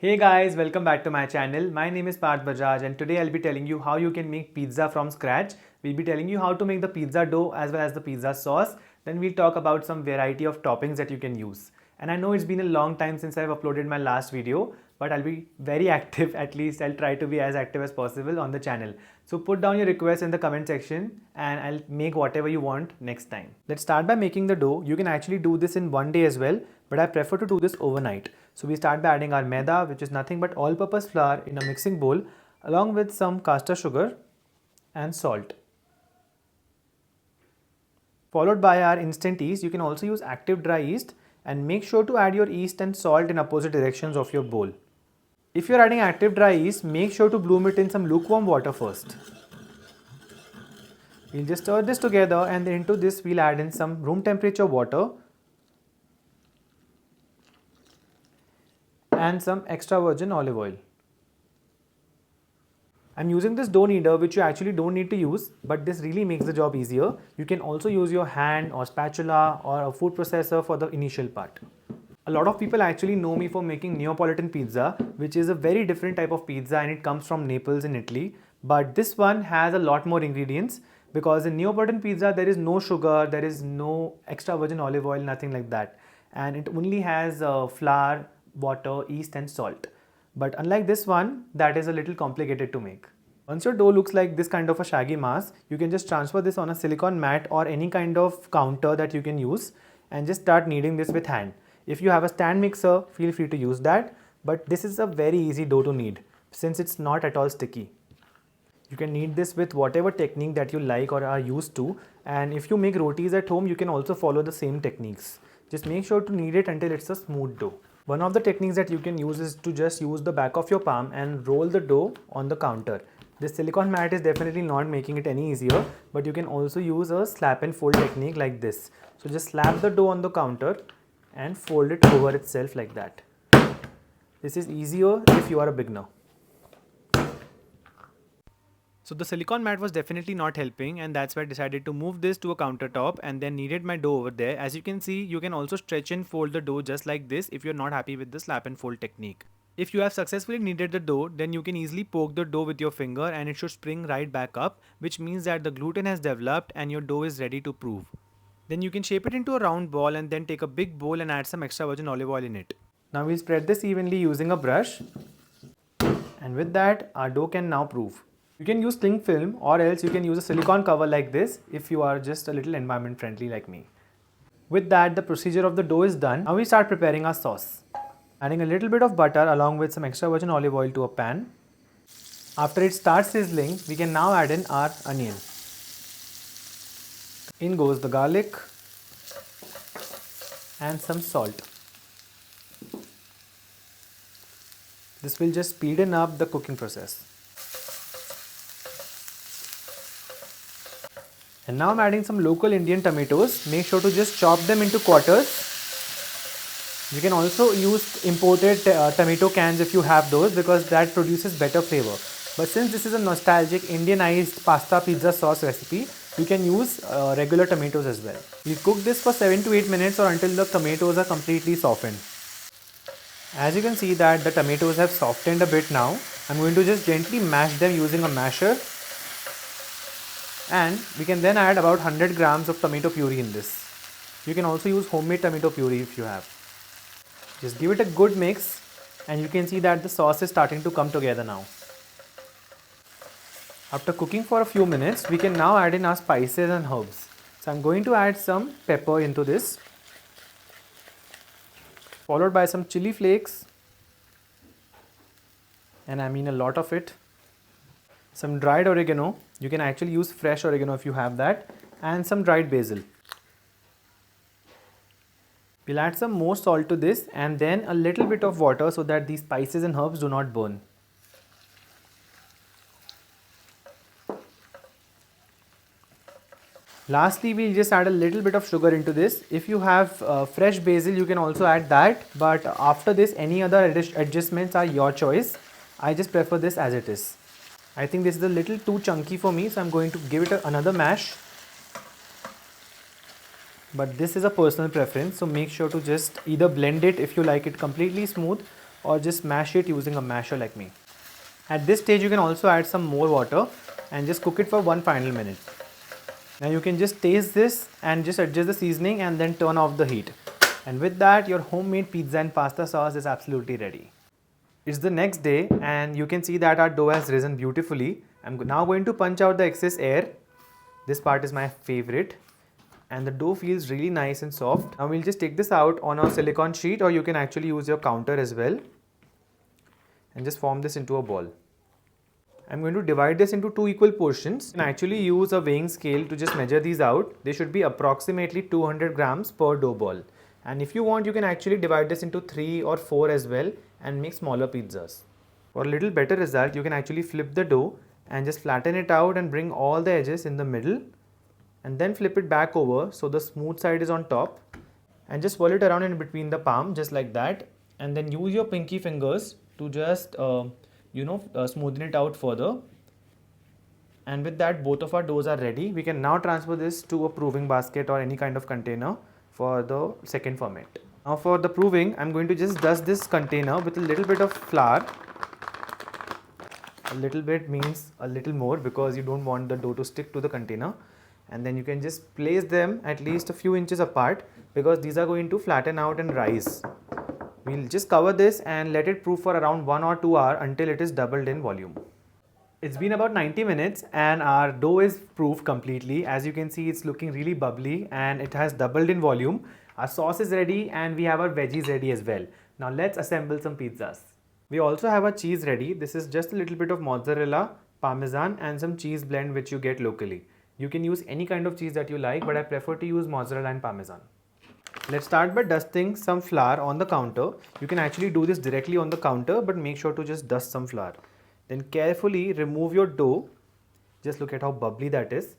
Hey guys, welcome back to my channel. My name is Parth Bajaj and today I'll be telling you how you can make pizza from scratch. We'll be telling you how to make the pizza dough as well as the pizza sauce. Then we'll talk about some variety of toppings that you can use. And I know it's been a long time since I've uploaded my last video, but I'll be very active, at least I'll try to be as active as possible on the channel. So put down your requests in the comment section and I'll make whatever you want next time. Let's start by making the dough. You can actually do this in one day as well, but I prefer to do this overnight. So we start by adding our maida, which is nothing but all-purpose flour, in a mixing bowl along with some caster sugar and salt. Followed by our instant yeast. You can also use active dry yeast and make sure to add your yeast and salt in opposite directions of your bowl. If you're adding active dry yeast, make sure to bloom it in some lukewarm water first. We'll just stir this together and then into this we'll add in some room temperature water and some extra virgin olive oil. I'm using this dough kneader, which you actually don't need to use, but this really makes the job easier. You can also use your hand or spatula or a food processor for the initial part. A lot of people actually know me for making Neapolitan pizza, which is a very different type of pizza and it comes from Naples in Italy. But this one has a lot more ingredients because in Neapolitan pizza there is no sugar, there is no extra virgin olive oil, nothing like that. And it only has flour, water, yeast and salt. But unlike this one, that is a little complicated to make. Once your dough looks like this kind of a shaggy mass, you can just transfer this on a silicone mat or any kind of counter that you can use and just start kneading this with hand. If you have a stand mixer, feel free to use that, but this is a very easy dough to knead since it's not at all sticky. You can knead this with whatever technique that you like or are used to, and if you make rotis at home, you can also follow the same techniques. Just make sure to knead it until it's a smooth dough. One of the techniques that you can use is to just use the back of your palm and roll the dough on the counter. This silicone mat is definitely not making it any easier, but you can also use a slap and fold technique like this. So just slap the dough on the counter and fold it over itself like that. This is easier if you are a beginner. So the silicone mat was definitely not helping, and that's why I decided to move this to a countertop and then kneaded my dough over there. As you can see, you can also stretch and fold the dough just like this if you're not happy with the slap and fold technique. If you have successfully kneaded the dough, then you can easily poke the dough with your finger and it should spring right back up, which means that the gluten has developed and your dough is ready to prove. Then you can shape it into a round ball and then take a big bowl and add some extra virgin olive oil in it. Now we'll spread this evenly using a brush, and with that our dough can now prove. You can use cling film or else you can use a silicone cover like this if you are just a little environment friendly like me. With that, the procedure of the dough is done. Now we start preparing our sauce. Adding a little bit of butter along with some extra virgin olive oil to a pan. After it starts sizzling, we can now add in our onion. In goes the garlic and some salt. This will just speeden up the cooking process. And now I'm adding some local Indian tomatoes. Make sure to just chop them into quarters. You can also use imported tomato cans if you have those because that produces better flavor. But since this is a nostalgic Indianized pasta pizza sauce recipe, you can use regular tomatoes as well. You cook this for 7 to 8 minutes or until the tomatoes are completely softened. As you can see that the tomatoes have softened a bit now, I'm going to just gently mash them using a masher. And we can then add about 100 grams of tomato puree in this. You can also use homemade tomato puree if you have. Just give it a good mix and you can see that the sauce is starting to come together now. After cooking for a few minutes, we can now add in our spices and herbs. So I'm going to add some pepper into this, followed by some chili flakes, and I mean a lot of it. Some dried oregano, you can actually use fresh oregano if you have that, and some dried basil. We'll add some more salt to this and then a little bit of water so that these spices and herbs do not burn. Lastly, we'll just add a little bit of sugar into this. If you have fresh basil, you can also add that, but after this any other adjustments are your choice. I just prefer this as it is. I think this is a little too chunky for me, so I'm going to give it another mash. But this is a personal preference, so make sure to just either blend it if you like it completely smooth or just mash it using a masher like me. At this stage you can also add some more water and just cook it for one final minute. Now you can just taste this and just adjust the seasoning and then turn off the heat. And with that, your homemade pizza and pasta sauce is absolutely ready. It's the next day and you can see that our dough has risen beautifully. I'm now going to punch out the excess air. This part is my favorite. And the dough feels really nice and soft. Now we'll just take this out on a silicone sheet, or you can actually use your counter as well. And just form this into a ball. I'm going to divide this into two equal portions. You can actually use a weighing scale to just measure these out. They should be approximately 200 grams per dough ball. And if you want, you can actually divide this into 3 or 4 as well and make smaller pizzas. For a little better result, you can actually flip the dough and just flatten it out and bring all the edges in the middle, and then flip it back over so the smooth side is on top, and just swirl it around in between the palm just like that, and then use your pinky fingers to just smoothen it out further. And with that, both of our doughs are ready. We can now transfer this to a proving basket or any kind of container for the second ferment. Now for the proving, I'm going to just dust this container with a little bit of flour. A little bit means a little more because you don't want the dough to stick to the container. And then you can just place them at least a few inches apart because these are going to flatten out and rise. We'll just cover this and let it proof for around 1 or 2 hours until it is doubled in volume. It's been about 90 minutes and our dough is proofed completely. As you can see, it's looking really bubbly and it has doubled in volume. Our sauce is ready and we have our veggies ready as well. Now let's assemble some pizzas. We also have our cheese ready. This is just a little bit of mozzarella, parmesan and some cheese blend which you get locally. You can use any kind of cheese that you like, but I prefer to use mozzarella and parmesan. Let's start by dusting some flour on the counter. You can actually do this directly on the counter, but make sure to just dust some flour. Then carefully remove your dough. Just look at how bubbly that is.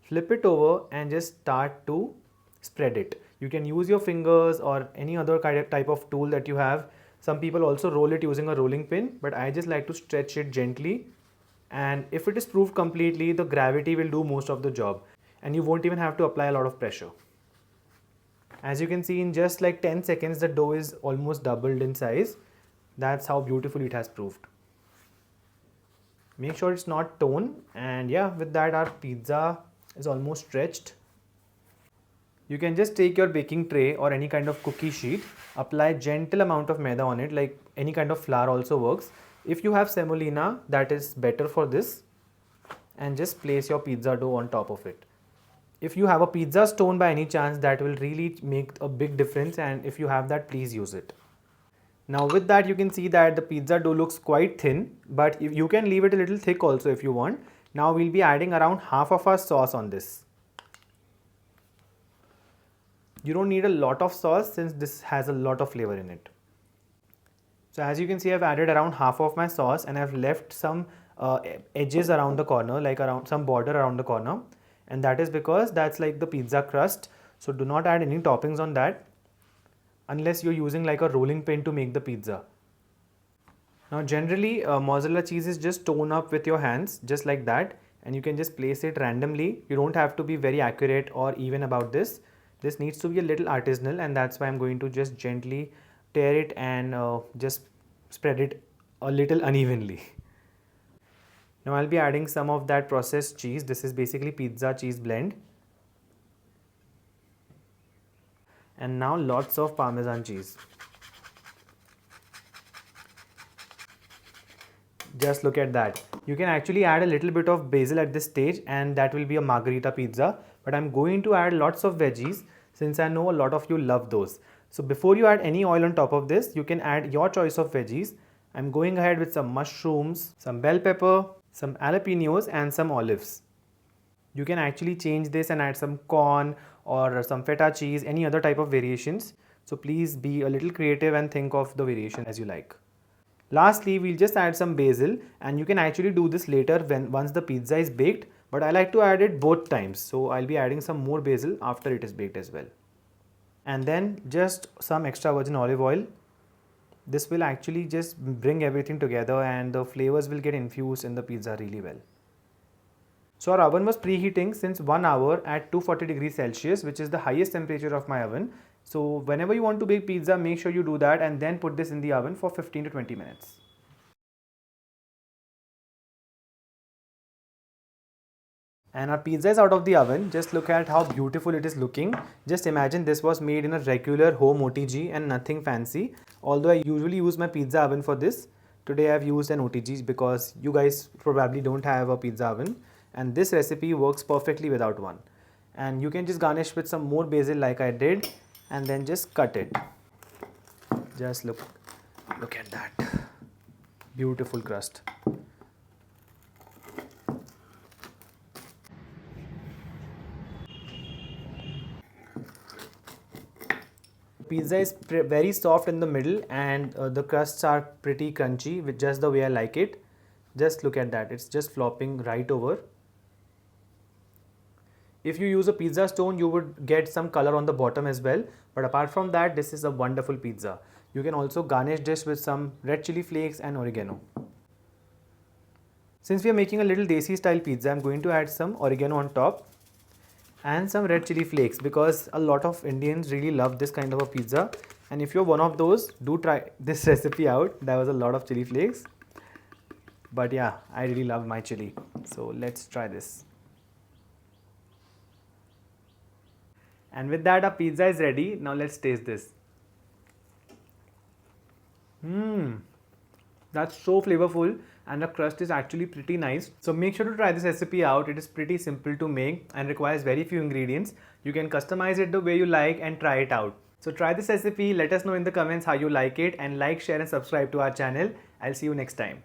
Flip it over and just start to spread it. You can use your fingers or any other kind of type of tool that you have. Some people also roll it using a rolling pin, but I just like to stretch it gently. And if it is proofed completely, the gravity will do most of the job and you won't even have to apply a lot of pressure. As you can see, in just like 10 seconds, the dough is almost doubled in size. That's how beautifully it has proofed. Make sure it's not torn, and yeah, with that our pizza is almost stretched. You can just take your baking tray or any kind of cookie sheet, apply gentle amount of maida on it, like any kind of flour also works. If you have semolina, that is better for this, and just place your pizza dough on top of it. If you have a pizza stone by any chance, that will really make a big difference, and if you have that, please use it. Now with that, you can see that the pizza dough looks quite thin, but you can leave it a little thick also if you want. Now we'll be adding around half of our sauce on this. You don't need a lot of sauce since this has a lot of flavor in it. So as you can see, I've added around half of my sauce and I've left some edges around the corner, like around some border around the corner. And that is because that's like the pizza crust. So do not add any toppings on that unless you're using like a rolling pin to make the pizza. Now generally mozzarella cheese is just torn up with your hands just like that, and you can just place it randomly. You don't have to be very accurate or even about this. This needs to be a little artisanal, and that's why I'm going to just gently tear it and just spread it a little unevenly. Now I'll be adding some of that processed cheese. This is basically pizza cheese blend. And now lots of parmesan cheese. Just look at that. You can actually add a little bit of basil at this stage and that will be a margherita pizza. But I'm going to add lots of veggies since I know a lot of you love those. So before you add any oil on top of this, you can add your choice of veggies. I'm going ahead with some mushrooms, some bell pepper, some jalapenos and some olives. You can actually change this and add some corn or some feta cheese, any other type of variations. So please be a little creative and think of the variation as you like. Lastly, we'll just add some basil, and you can actually do this later once the pizza is baked, but I like to add it both times. So I'll be adding some more basil after it is baked as well. And then just some extra virgin olive oil. This will actually just bring everything together and the flavors will get infused in the pizza really well. So our oven was preheating since 1 hour at 240 degrees Celsius, which is the highest temperature of my oven. So whenever you want to bake pizza, make sure you do that and then put this in the oven for 15 to 20 minutes. And our pizza is out of the oven. Just look at how beautiful it is looking. Just imagine this was made in a regular home OTG and nothing fancy. Although I usually use my pizza oven for this, today I have used an OTG because you guys probably don't have a pizza oven. And this recipe works perfectly without one. And you can just garnish with some more basil like I did and then just cut it. Just look at that. Beautiful crust. Pizza is very soft in the middle and the crusts are pretty crunchy with just the way I like it. Just look at that, it's just flopping right over. If you use a pizza stone, you would get some color on the bottom as well. But apart from that, this is a wonderful pizza. You can also garnish this with some red chili flakes and oregano. Since we are making a little desi style pizza, I'm going to add some oregano on top and some red chili flakes because a lot of Indians really love this kind of a pizza. And if you're one of those, do try this recipe out. There was a lot of chili flakes. But yeah, I really love my chili. So let's try this. And with that, our pizza is ready. Now let's taste this. That's so flavorful and the crust is actually pretty nice. So make sure to try this recipe out. It is pretty simple to make and requires very few ingredients. You can customize it the way you like and try it out. So try this recipe, let us know in the comments how you like it and like, share and subscribe to our channel. I'll see you next time.